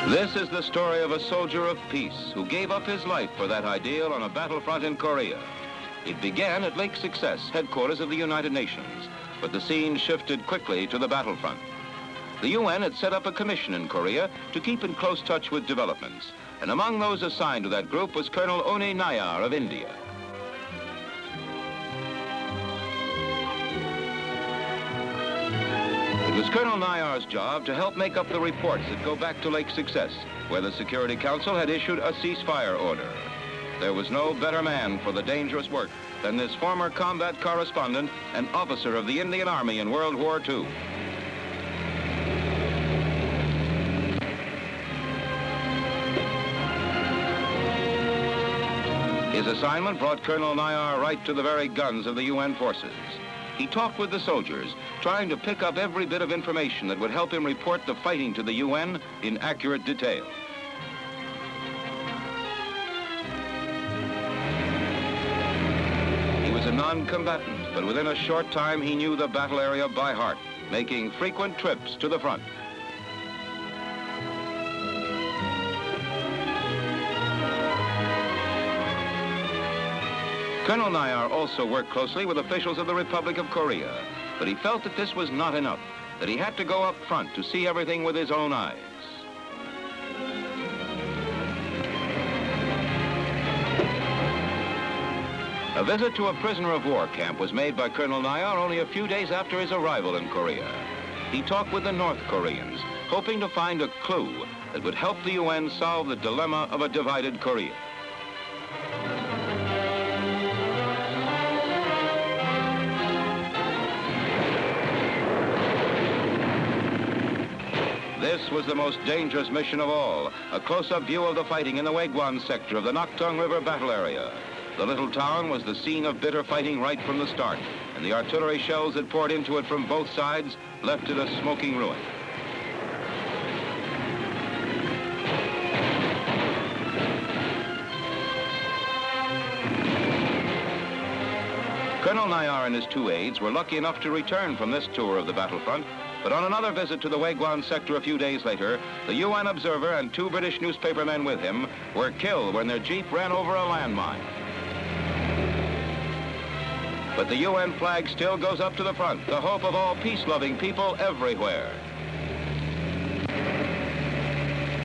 This is the story of a soldier of peace who gave up his life for that ideal on a battlefront in Korea. It began at Lake Success, headquarters of the United Nations, but the scene shifted quickly to the battlefront. The UN had set up a commission in Korea to keep in close touch with developments, and among those assigned to that group was Col Unni Nayar of India. It was Colonel Nayar's job to help make up the reports that go back to Lake Success, where the Security Council had issued a ceasefire order. There was no better man for the dangerous work than this former combat correspondent and officer of the Indian Army in World War II. His assignment brought Colonel Nayar right to the very guns of the UN forces. He talked with the soldiers, trying to pick up every bit of information that would help him report the fighting to the UN in accurate detail. He was a non-combatant, but within a short time he knew the battle area by heart, making frequent trips to the front. Colonel Nayar also worked closely with officials of the Republic of Korea, but he felt that this was not enough, that he had to go up front to see everything with his own eyes. A visit to a prisoner of war camp was made by Colonel Nayar only a few days after his arrival in Korea. He talked with the North Koreans, hoping to find a clue that would help the UN solve the dilemma of a divided Korea. This was the most dangerous mission of all, a close-up view of the fighting in the Waegwan sector of the Naktung River battle area. The little town was the scene of bitter fighting right from the start, and the artillery shells that poured into it from both sides left it a smoking ruin. Colonel Nayar and his two aides were lucky enough to return from this tour of the battlefront, but on another visit to the Waegwan sector a few days later, the UN observer and two British newspapermen with him were killed when their jeep ran over a landmine. But the UN flag still goes up to the front, the hope of all peace-loving people everywhere.